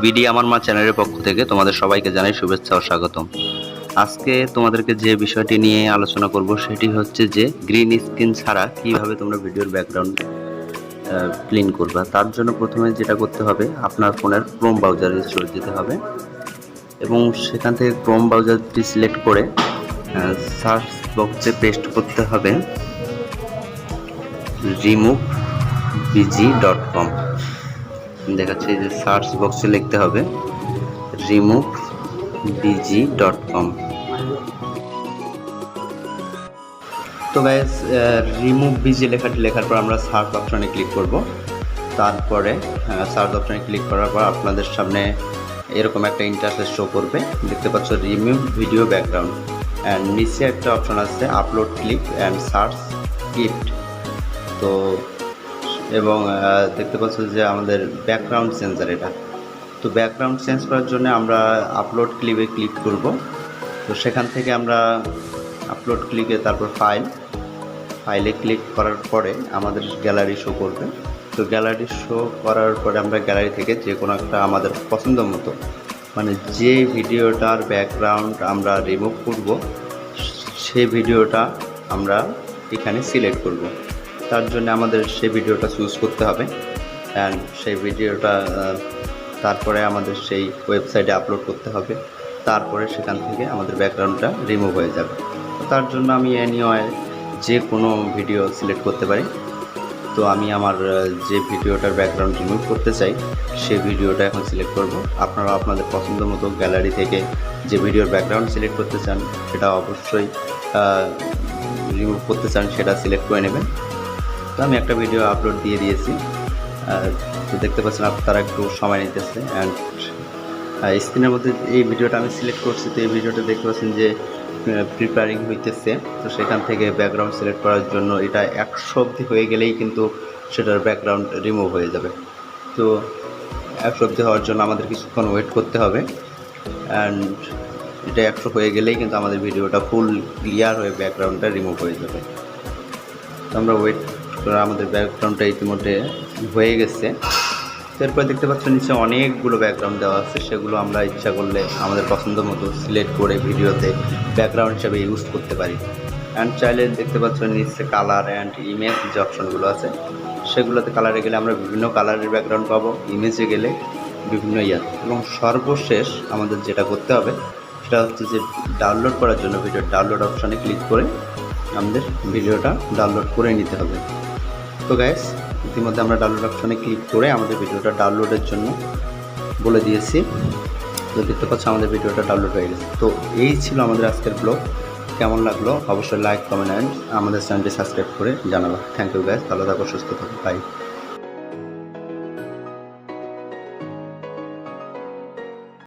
BD আমার মা চ্যানেলের পক্ষ থেকে তোমাদের সবাইকে জানাই শুভেচ্ছা ও স্বাগতম। আজকে তোমাদেরকে যে বিষয়টি নিয়ে আলোচনা করব সেটি হচ্ছে যে গ্রিন স্ক্রিন ছাড়া কিভাবে তোমরা ভিডিওর ব্যাকগ্রাউন্ড ক্লিন করবা। তার জন্য প্রথমে যেটা করতে হবে, আপনার ফোনের ক্রোম ব্রাউজারে চলে যেতে হবে এবং সেখান থেকে ক্রোম ব্রাউজারটি সিলেক্ট করে সার্চ বক্সে পেস্ট করতে হবে removebg.com। দেখাচ্ছে যে সার্চ বক্সে লিখতে হবে removebg.com। তো গাইস, রিমুভ বিজি লেখাটি লেখার পর আমরা সার্চ অপশনে ক্লিক করব। তারপরে সার্চ অপশনে ক্লিক করার পর আপনাদের সামনে এরকম একটা ইন্টারফেস শো করবে। দেখতে পাচ্ছ রিমুভ ভিডিও ব্যাকগ্রাউন্ড, অ্যান্ড নিচে একটা অপশন আছে upload click and search gift. তো এবং দেখতে পাচ্ছ যে আমাদের ব্যাকগ্রাউন্ড সেন্সার এটা। তো ব্যাকগ্রাউন্ড চেঞ্জ করার জন্য আমরা আপলোড ক্লিপে ক্লিক করব। তো সেখান থেকে আমরা আপলোড ক্লিকে তারপর ফাইলে ক্লিক করার পরে আমাদের গ্যালারি শো করবে। তো গ্যালারি শো করার পরে আমরা গ্যালারি থেকে যে কোনো একটা আমাদের পছন্দ মতো, মানে যে ভিডিওটার ব্যাকগ্রাউন্ড আমরা রিমুভ করব সেই ভিডিওটা আমরা এখানে সিলেক্ট করব। তার জন্য আমাদের সেই ভিডিওটা চুজ করতে হবে, অ্যান্ড সেই ভিডিওটা তারপরে আমাদের সেই ওয়েবসাইটে আপলোড করতে হবে। তারপরে সেখান থেকে আমাদের ব্যাকগ্রাউন্ডটা রিমুভ হয়ে যাবে। তার জন্য আমি এনিওয়ে যে কোনো ভিডিও সিলেক্ট করতে পারি। তো আমি আমার যে ভিডিওটার ব্যাকগ্রাউন্ড রিমুভ করতে চাই সেই ভিডিওটা এখন সিলেক্ট করব। আপনারা আপনাদের পছন্দ মতো গ্যালারি থেকে যে ভিডিওর ব্যাকগ্রাউন্ড সিলেক্ট করতে চান সেটা অবশ্যই রিমুভ করতে চান সেটা সিলেক্ট করে নেবেন। তো আমি একটা ভিডিও আপলোড দিয়ে দিয়েছি। তো দেখতে পাচ্ছেন আপনারা একটু সময় নিতেছে, অ্যান্ড স্ক্রিনের মধ্যে এই ভিডিওটা আমি সিলেক্ট করছি। তো এই ভিডিওটা দেখতে পাচ্ছেন যে প্রিপেয়ারিং হইতেছে। তো সেখান থেকে ব্যাকগ্রাউন্ড সিলেক্ট করার জন্য এটা 100 অবধি হয়ে গেলেই কিন্তু সেটার ব্যাকগ্রাউন্ড রিমুভ হয়ে যাবে। তো 100 অবধি হওয়ার জন্য আমাদের কিছুক্ষণ ওয়েট করতে হবে, অ্যান্ড এটা 100 হয়ে গেলেই কিন্তু আমাদের ভিডিওটা ফুল ক্লিয়ার হয়ে ব্যাকগ্রাউন্ডটা রিমুভ হয়ে যাবে। তো আমরা ওয়েট করে আমাদের ব্যাকগ্রাউন্ডটা ইতিমধ্যে হয়ে গেছে। এরপর দেখতে পাচ্ছ নিচে অনেকগুলো ব্যাকগ্রাউন্ড দেওয়া আছে, সেগুলো আমরা ইচ্ছা করলে আমাদের পছন্দ মতো সিলেক্ট করে ভিডিওতে ব্যাকগ্রাউন্ড হিসাবে ইউজ করতে পারি। অ্যান্ড চাইলে দেখতে পাচ্ছ নিচে কালার অ্যান্ড ইমেজ যে অপশনগুলো আছে সেগুলোতে কালারে গেলে আমরা বিভিন্ন কালারের ব্যাকগ্রাউন্ড পাবো, ইমেজে গেলে বিভিন্ন এবং সর্বশেষ আমাদের যেটা করতে হবে সেটা হচ্ছে যে ডাউনলোড করার জন্য ভিডিও ডাউনলোড অপশনে ক্লিক করে আমাদের ভিডিওটা ডাউনলোড করে নিতে হবে। তো গাইস, ইতিমধ্যে আমরা ডাউনলোড অপশনে ক্লিক করে আমাদের ভিডিওটা ডাউনলোডের জন্য বলে দিয়েছি। তো দেখতে পাচ্ছ আমাদের ভিডিওটা ডাউনলোড হয়ে গেছে। তো এই ছিল আমাদের আজকের ব্লগ। কেমন লাগলো অবশ্যই লাইক, কমেন্ট অ্যান্ড আমাদের চ্যানেলটি সাবস্ক্রাইব করে জানাবো। থ্যাংক ইউ গাইস, ভালো থাকো, সুস্থ থাকো, বাই।